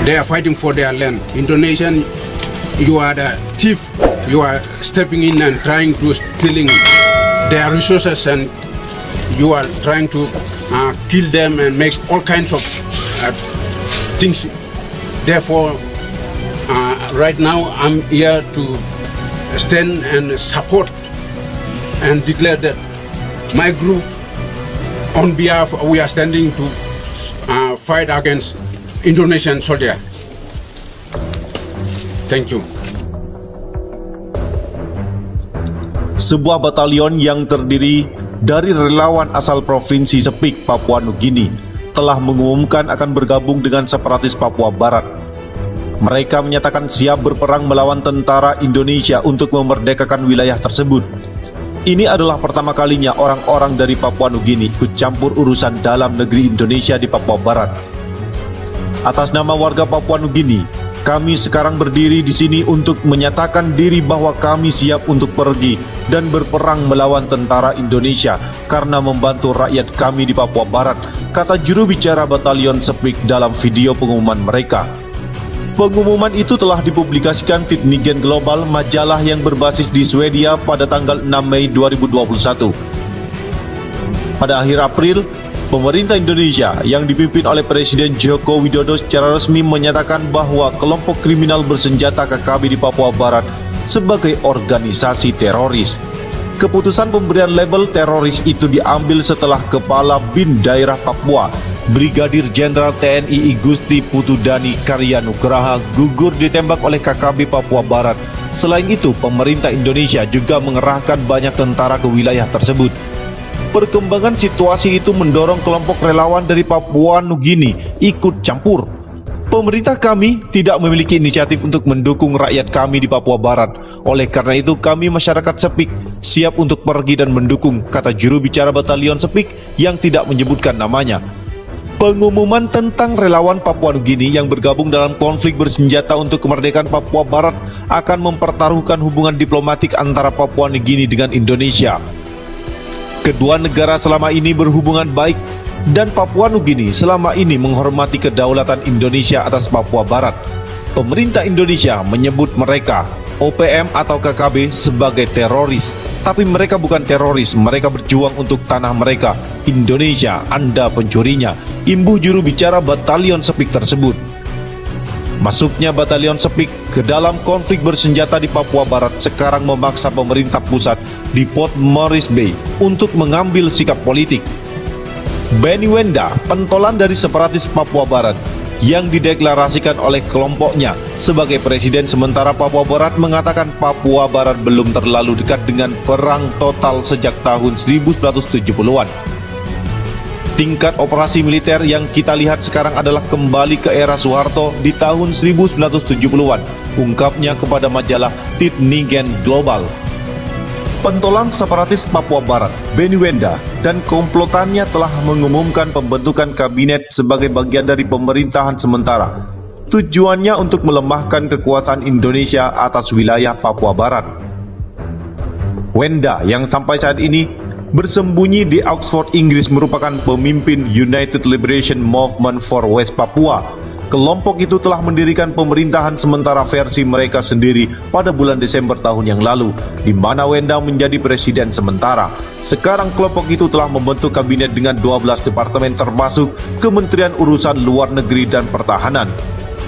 They are fighting for their land. Indonesian, you are the chief. You are stepping in and trying to stealing their resources, and you are trying to kill them and make all kinds of things. Therefore, right now I'm here to stand and support and declare that my group, on behalf, we are standing to fight against Indonesian soldier. Thank you. Sebuah batalion yang terdiri dari relawan asal Provinsi Sepik, Papua Nugini, telah mengumumkan akan bergabung dengan separatis Papua Barat. Mereka menyatakan siap berperang melawan tentara Indonesia untuk memerdekakan wilayah tersebut. Ini adalah pertama kalinya orang-orang dari Papua Nugini ikut campur urusan dalam negeri Indonesia di Papua Barat. Atas nama warga Papua Nugini, kami sekarang berdiri di sini untuk menyatakan diri bahwa kami siap untuk pergi dan berperang melawan tentara Indonesia karena membantu rakyat kami di Papua Barat, kata juru bicara Batalion Sepik dalam video pengumuman mereka. Pengumuman itu telah dipublikasikan Tidningen Global, majalah yang berbasis di Swedia pada tanggal 6 Mei 2021. Pada akhir April, pemerintah Indonesia yang dipimpin oleh Presiden Joko Widodo secara resmi menyatakan bahwa kelompok kriminal bersenjata KKB di Papua Barat sebagai organisasi teroris. Keputusan pemberian label teroris itu diambil setelah Kepala BIN Daerah Papua, Brigadir Jenderal TNI Igusti Putudani Karyanugraha, gugur ditembak oleh KKB Papua Barat. Selain itu, pemerintah Indonesia juga mengerahkan banyak tentara ke wilayah tersebut. Perkembangan situasi itu mendorong kelompok relawan dari Papua Nugini ikut campur. Pemerintah kami tidak memiliki inisiatif untuk mendukung rakyat kami di Papua Barat. Oleh karena itu, kami masyarakat Sepik siap untuk pergi dan mendukung, kata juru bicara Batalion Sepik yang tidak menyebutkan namanya. Pengumuman tentang relawan Papua Nugini yang bergabung dalam konflik bersenjata untuk kemerdekaan Papua Barat akan mempertaruhkan hubungan diplomatik antara Papua Nugini dengan Indonesia. Kedua negara selama ini berhubungan baik, dan Papua Nugini selama ini menghormati kedaulatan Indonesia atas Papua Barat. Pemerintah Indonesia menyebut mereka, OPM atau KKB, sebagai teroris. Tapi mereka bukan teroris, mereka berjuang untuk tanah mereka. Indonesia, Anda pencurinya, imbuh juru bicara Batalion Sepik tersebut. Masuknya Batalion Sepik ke dalam konflik bersenjata di Papua Barat sekarang memaksa pemerintah pusat di Port Moresby Bay untuk mengambil sikap politik. Benny Wenda, pentolan dari separatis Papua Barat yang dideklarasikan oleh kelompoknya sebagai presiden sementara Papua Barat, mengatakan Papua Barat belum terlalu dekat dengan perang total sejak tahun 1970-an. Tingkat operasi militer yang kita lihat sekarang adalah kembali ke era Soeharto di tahun 1970-an, ungkapnya kepada majalah Tidningen Global. Pentolan separatis Papua Barat, Benny Wenda, dan komplotannya telah mengumumkan pembentukan kabinet sebagai bagian dari pemerintahan sementara. Tujuannya untuk melemahkan kekuasaan Indonesia atas wilayah Papua Barat. Wenda yang sampai saat ini bersembunyi di Oxford, Inggris, merupakan pemimpin United Liberation Movement for West Papua. Kelompok itu telah mendirikan pemerintahan sementara versi mereka sendiri pada bulan Desember tahun yang lalu, di mana Wenda menjadi presiden sementara. Sekarang kelompok itu telah membentuk kabinet dengan 12 departemen termasuk Kementerian Urusan Luar Negeri dan Pertahanan.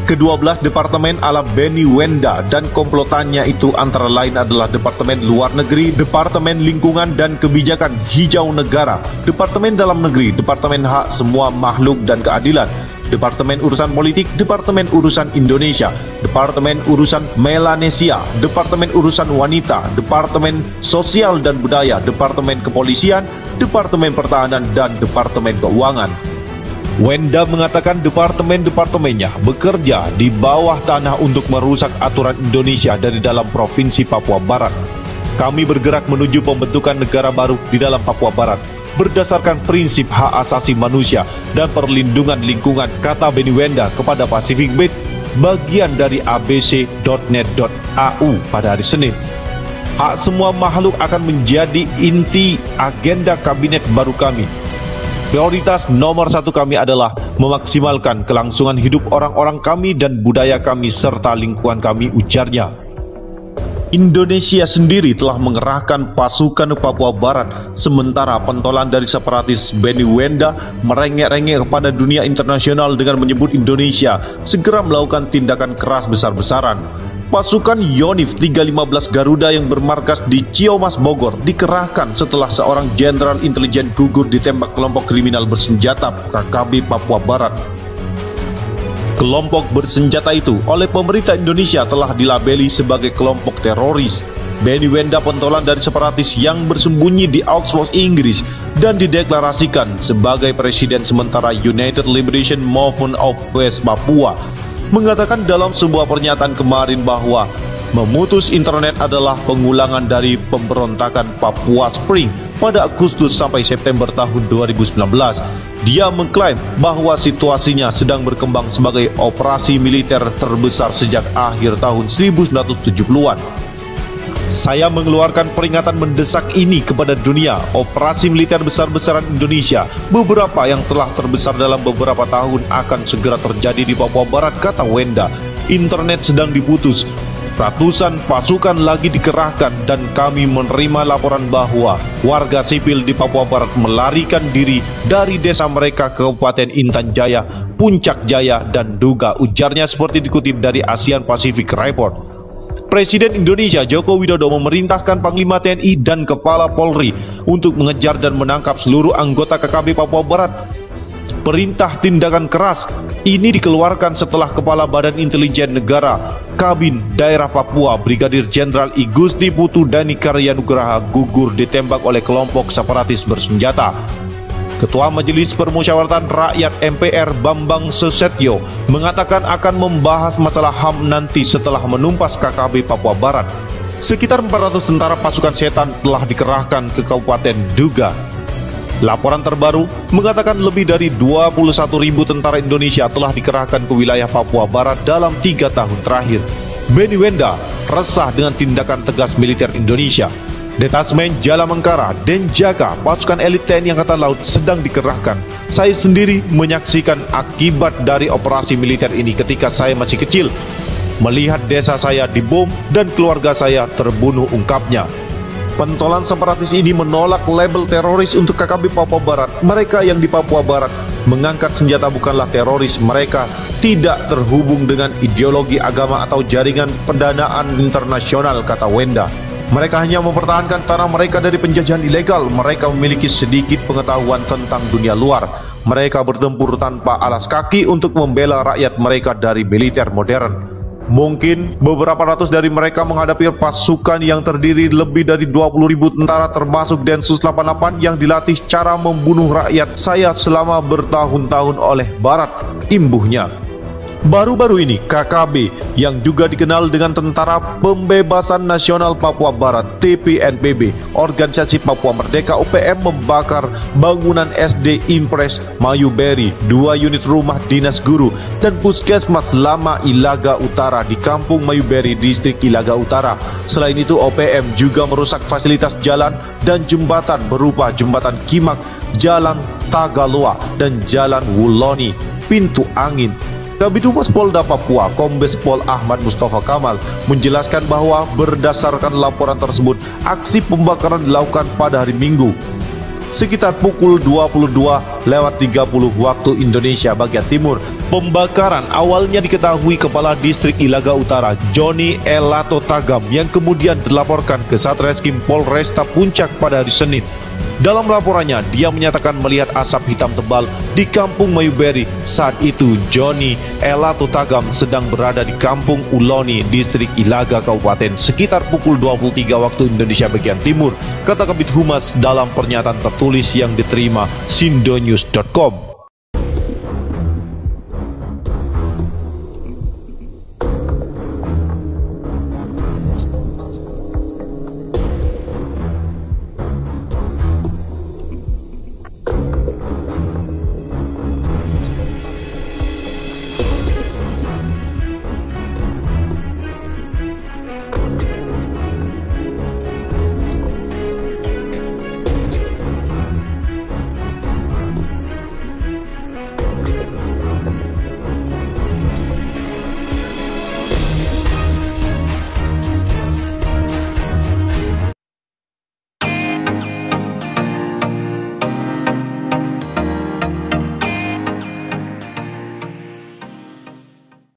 Ke-12 departemen ala Benny Wenda dan komplotannya itu antara lain adalah Departemen Luar Negeri, Departemen Lingkungan dan Kebijakan Hijau Negara, Departemen Dalam Negeri, Departemen Hak Semua Makhluk dan Keadilan, Departemen Urusan Politik, Departemen Urusan Indonesia, Departemen Urusan Melanesia, Departemen Urusan Wanita, Departemen Sosial dan Budaya, Departemen Kepolisian, Departemen Pertahanan, dan Departemen Keuangan. Wenda mengatakan departemen-departemennya bekerja di bawah tanah untuk merusak aturan Indonesia dari dalam Provinsi Papua Barat. Kami bergerak menuju pembentukan negara baru di dalam Papua Barat berdasarkan prinsip hak asasi manusia dan perlindungan lingkungan, kata Benny Wenda kepada Pacific Beat, bagian dari abc.net.au pada hari Senin. Hak semua makhluk akan menjadi inti agenda kabinet baru kami. Prioritas nomor 1 kami adalah memaksimalkan kelangsungan hidup orang-orang kami dan budaya kami serta lingkungan kami, ujarnya. Indonesia sendiri telah mengerahkan pasukan Papua Barat, sementara pentolan dari separatis Benny Wenda merengek-rengek kepada dunia internasional dengan menyebut Indonesia segera melakukan tindakan keras besar-besaran. Pasukan Yonif 315 Garuda yang bermarkas di Ciamas, Bogor dikerahkan setelah seorang jenderal intelijen gugur ditembak kelompok kriminal bersenjata KKB Papua Barat. Kelompok bersenjata itu oleh pemerintah Indonesia telah dilabeli sebagai kelompok teroris. Benny Wenda pentolan dari separatis yang bersembunyi di Oxford, Inggris dan dideklarasikan sebagai presiden sementara United Liberation Movement of West Papua, mengatakan dalam sebuah pernyataan kemarin bahwa memutus internet adalah pengulangan dari pemberontakan Papua Spring pada Agustus sampai September tahun 2019. Dia mengklaim bahwa situasinya sedang berkembang sebagai operasi militer terbesar sejak akhir tahun 1970-an. Saya mengeluarkan peringatan mendesak ini kepada dunia. Operasi militer besar-besaran Indonesia, beberapa yang telah terbesar dalam beberapa tahun, akan segera terjadi di Papua Barat, kata Wenda. Internet sedang diputus. Ratusan pasukan lagi dikerahkan dan kami menerima laporan bahwa warga sipil di Papua Barat melarikan diri dari desa mereka ke Kabupaten Intan Jaya, Puncak Jaya, dan Duga, ujarnya seperti dikutip dari Asian Pacific Report. Presiden Indonesia Joko Widodo memerintahkan Panglima TNI dan Kepala Polri untuk mengejar dan menangkap seluruh anggota KKB Papua Barat. Perintah tindakan keras ini dikeluarkan setelah Kepala Badan Intelijen Negara Kabin Daerah Papua Brigadir Jenderal I Gusti Putu Dani Karyanugraha gugur ditembak oleh kelompok separatis bersenjata. Ketua Majelis Permusyawaratan Rakyat MPR Bambang Susetyo mengatakan akan membahas masalah HAM nanti setelah menumpas KKB Papua Barat. Sekitar 400 tentara pasukan setan telah dikerahkan ke Kabupaten Duga. Laporan terbaru mengatakan lebih dari 21.000 tentara Indonesia telah dikerahkan ke wilayah Papua Barat dalam 3 tahun terakhir. Benny Wenda resah dengan tindakan tegas militer Indonesia. Detasmen Jalamengkara, Denjaka, pasukan elit TNI Angkatan Laut sedang dikerahkan. Saya sendiri menyaksikan akibat dari operasi militer ini ketika saya masih kecil. Melihat desa saya dibom dan keluarga saya terbunuh, ungkapnya. Pentolan separatis ini menolak label teroris untuk KKB Papua Barat. Mereka yang di Papua Barat mengangkat senjata bukanlah teroris. Mereka tidak terhubung dengan ideologi agama atau jaringan pendanaan internasional, kata Wenda. Mereka hanya mempertahankan tanah mereka dari penjajahan ilegal. Mereka memiliki sedikit pengetahuan tentang dunia luar. Mereka bertempur tanpa alas kaki untuk membela rakyat mereka dari militer modern. Mungkin beberapa ratus dari mereka menghadapi pasukan yang terdiri lebih dari 20.000 tentara termasuk Densus 88 yang dilatih cara membunuh rakyat saya selama bertahun-tahun oleh Barat, imbuhnya. Baru-baru ini KKB yang juga dikenal dengan Tentara Pembebasan Nasional Papua Barat TPNPB, Organisasi Papua Merdeka UPM, membakar bangunan SD Impres Mayuberi, 2 unit rumah dinas guru dan puskesmas lama Ilaga Utara di Kampung Mayuberi, Distrik Ilaga Utara. Selain itu OPM juga merusak fasilitas jalan dan jembatan berupa jembatan Kimak, Jalan Tagaloa dan Jalan Wuloni, Pintu Angin. Kabid Humas Polda Papua, Kombes Pol Ahmad Mustafa Kamal, menjelaskan bahwa berdasarkan laporan tersebut, aksi pembakaran dilakukan pada hari Minggu sekitar pukul 22:30 waktu Indonesia bagian timur. Pembakaran awalnya diketahui Kepala Distrik Ilaga Utara, Joni Elato Tagam, yang kemudian dilaporkan ke Satreskrim Polresta Puncak pada hari Senin. Dalam laporannya, dia menyatakan melihat asap hitam tebal di Kampung Mayuberi. Saat itu, Joni Elato Tagam sedang berada di Kampung Uloni, Distrik Ilaga, Kabupaten, sekitar pukul 23 waktu Indonesia bagian timur, kata Kabid Humas dalam pernyataan tertulis yang diterima Sindonews.com.